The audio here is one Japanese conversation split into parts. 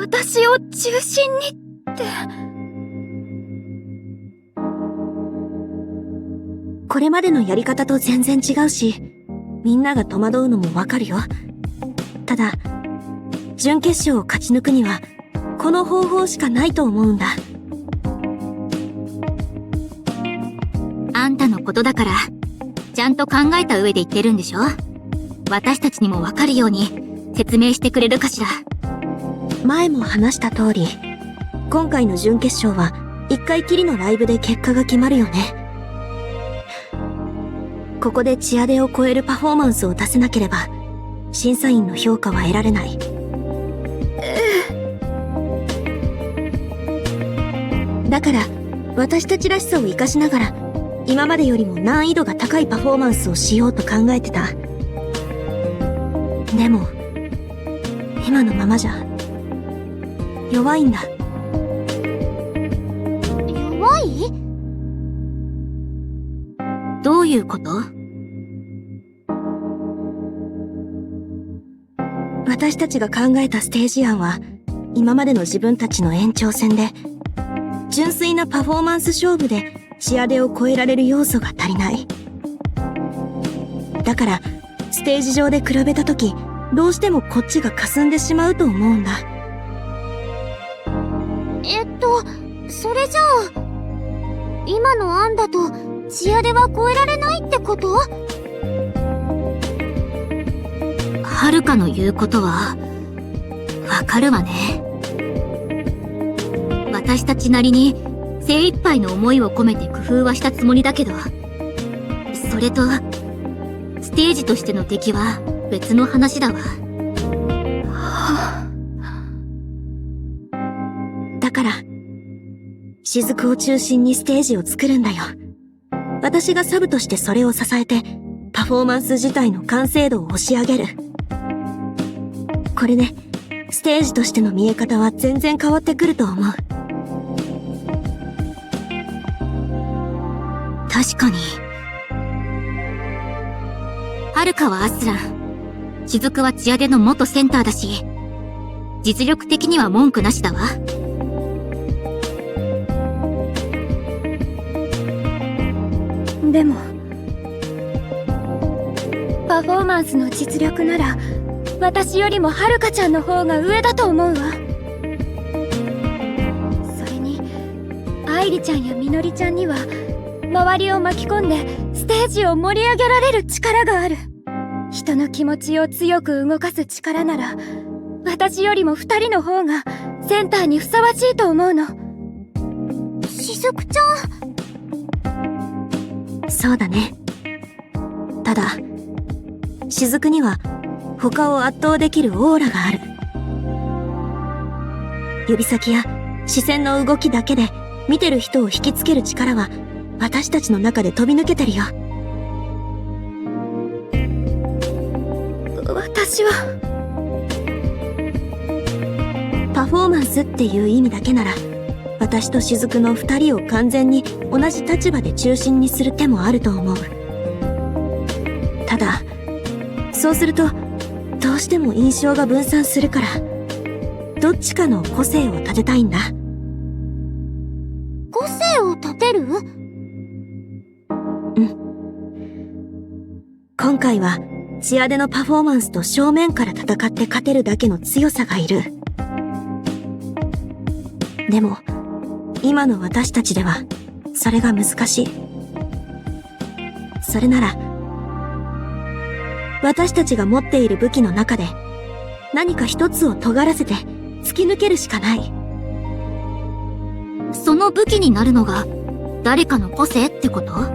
私を中心にって。これまでのやり方と全然違うし、みんなが戸惑うのもわかるよ。ただ、準決勝を勝ち抜くには、この方法しかないと思うんだ。あんたのことだから、ちゃんと考えた上で言ってるんでしょ？私たちにもわかるように説明してくれるかしら。前も話した通り、今回の準決勝は一回きりのライブで結果が決まるよね。ここでチアデを超えるパフォーマンスを出せなければ、審査員の評価は得られない。だから、私たちらしさを活かしながら、今までよりも難易度が高いパフォーマンスをしようと考えてた。でも、今のままじゃ、弱いんだ。弱い？どういうこと？私たちが考えたステージ案は、今までの自分たちの延長線で、純粋なパフォーマンス勝負でチアデを超えられる要素が足りない。だから、ステージ上で比べたとき、どうしてもこっちが霞んでしまうと思うんだ。それじゃあ、今の案だと、チアデは超えられないってこと？はるかの言うことは、わかるわね。私たちなりに精一杯の思いを込めて工夫はしたつもりだけど、それと、ステージとしての敵は別の話だわ。だから、雫を中心にステージを作るんだよ。私がサブとしてそれを支えて、パフォーマンス自体の完成度を押し上げる。これで、ステージとしての見え方は全然変わってくると思う。確かに。はるかはアスラン、雫はチアデの元センターだし、実力的には文句なしだわ。でも、パフォーマンスの実力なら、私よりもはるかちゃんの方が上だと思うわ。それに、愛梨ちゃんやみのりちゃんには、周りを巻き込んでステージを盛り上げられる力がある。人の気持ちを強く動かす力なら、私よりも二人の方がセンターにふさわしいと思うの。しずくちゃん。そうだね。ただ、雫には他を圧倒できるオーラがある。指先や視線の動きだけで見てる人を引きつける力は私たちの中で飛び抜けてるよ。私はパフォーマンスっていう意味だけなら、私と雫の二人を完全に同じ立場で中心にする手もあると思う。ただ、そうするとどうしても印象が分散するから、どっちかの個性を立てたいんだ。個性を立てる？うん。今回はチアデのパフォーマンスと正面から戦って勝てるだけの強さがいる。でも、今の私たちではそれが難しい。それなら、私たちが持っている武器の中で何か一つを尖らせて突き抜けるしかない。その武器になるのが誰かの個性ってこと？うん。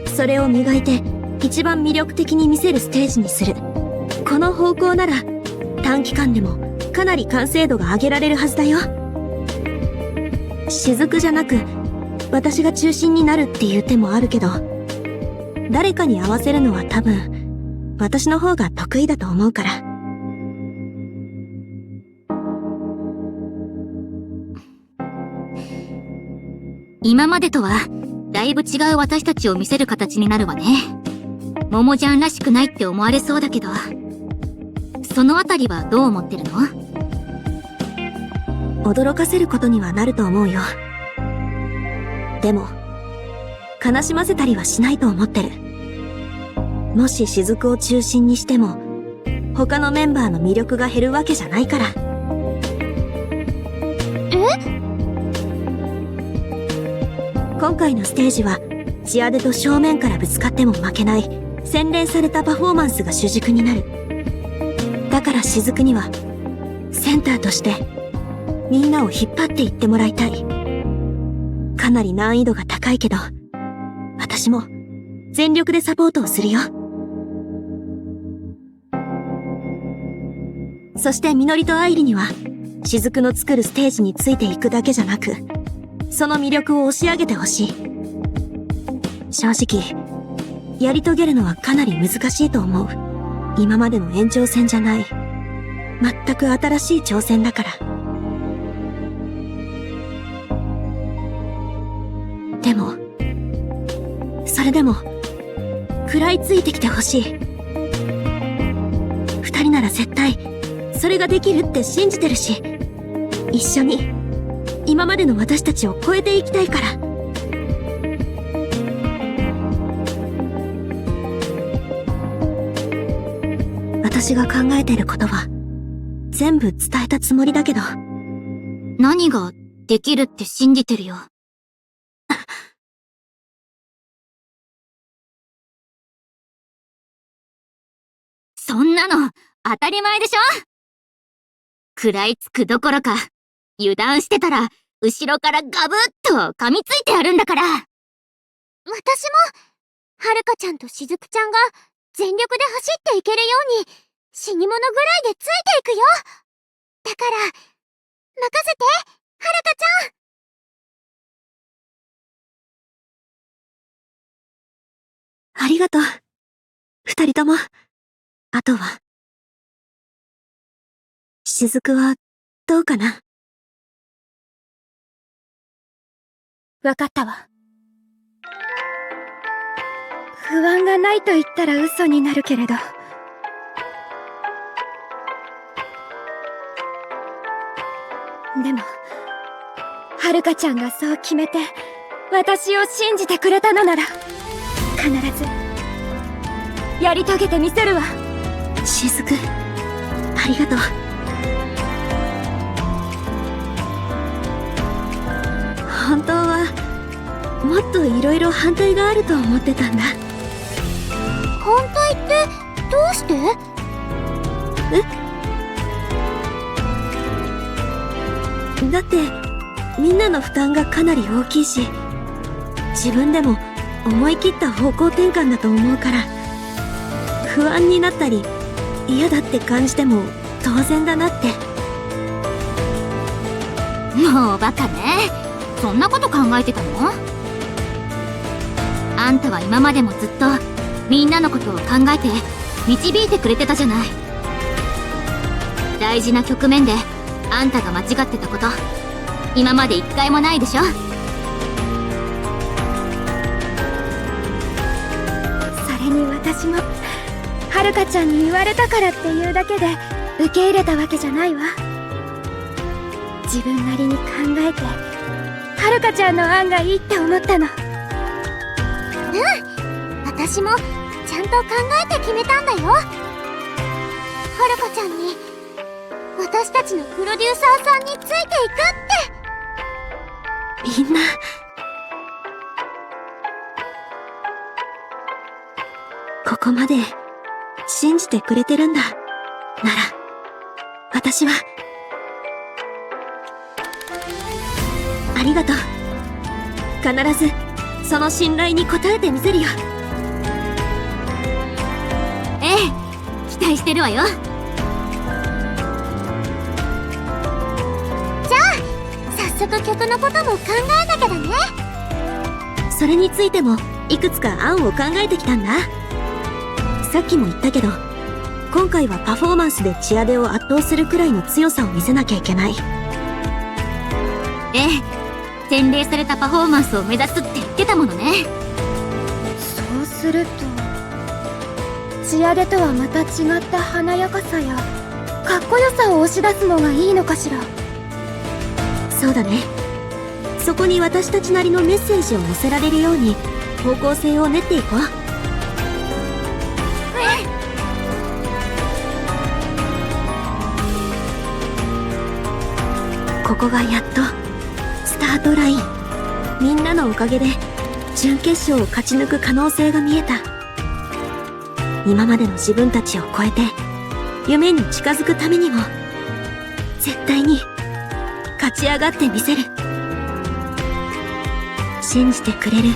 それを磨いて一番魅力的に見せるステージにする。この方向なら短期間でもかなり完成度が上げられるはずだよ。雫じゃなく私が中心になるっていう手もあるけど、誰かに合わせるのは多分私の方が得意だと思うから。今までとはだいぶ違う私たちを見せる形になるわね。ももちゃんらしくないって思われそうだけど、そのあたりはどう思ってるの？驚かせることにはなると思うよ。でも、悲しませたりはしないと思ってる。もし雫を中心にしても、他のメンバーの魅力が減るわけじゃないから。今回のステージは、チアデと正面からぶつかっても負けない、洗練されたパフォーマンスが主軸になる。だから雫には、センターとして、みんなを引っ張っていってもらいたい。かなり難易度が高いけど、私も全力でサポートをするよ。そしてみのりと愛理には、雫の作るステージについていくだけじゃなく、その魅力を押し上げてほしい。正直、やり遂げるのはかなり難しいと思う。今までの延長戦じゃない。全く新しい挑戦だから。でも、それでも、食らいついてきてほしい。二人なら絶対、それができるって信じてるし、一緒に、今までの私たちを超えていきたいから。私が考えてることは、全部伝えたつもりだけど。何ができるって信じてるよ。そんなの当たり前でしょ。食らいつくどころか、油断してたら後ろからガブッと噛みついてやるんだから。私も、はるかちゃんとしずくちゃんが全力で走っていけるように、死に物ぐらいでついていくよ。だから、任せて、はるかちゃん。ありがとう。二人とも。あとは。雫は、どうかな？わかったわ。不安がないと言ったら嘘になるけれど。でも、はるかちゃんがそう決めて、私を信じてくれたのなら、必ず、やり遂げてみせるわ。雫、ありがとう。本当は、もっといろいろ反対があると思ってたんだ。反対ってどうして？だって、みんなの負担がかなり大きいし、自分でも思い切った方向転換だと思うから、不安になったり、嫌だって感じても当然だなって。もうバカね。そんなこと考えてたの？あんたは今までもずっとみんなのことを考えて導いてくれてたじゃない。大事な局面であんたが間違ってたこと今まで一回もないでしょ。それに私もはるかちゃんに言われたからっていうだけで受け入れたわけじゃないわ。自分なりに考えてはるかちゃんの案がいいって思ったの。私もちゃんと考えて決めたんだよ。はるかちゃんに私たちのプロデューサーさんについていくって。みんな、ここまで信じてくれてるんだ。なら、私は、ありがとう。必ず、その信頼に応えてみせるよ。ええ、期待してるわよ。早速曲のことも考えなきゃだね。それについてもいくつか案を考えてきたんだ。さっきも言ったけど、今回はパフォーマンスでチアデを圧倒するくらいの強さを見せなきゃいけない。ええ、洗練されたパフォーマンスを目指すって言ってたものね。そうするとチアデとはまた違った華やかさやかっこよさを押し出すのがいいのかしら。そうだね。そこに私たちなりのメッセージを載せられるように方向性を練っていこう。ここがやっとスタートライン。みんなのおかげで準決勝を勝ち抜く可能性が見えた。今までの自分たちを超えて夢に近づくためにも絶対に勝ち上がってみせる。信じてくれる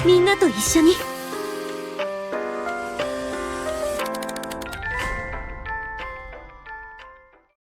みんなと一緒に。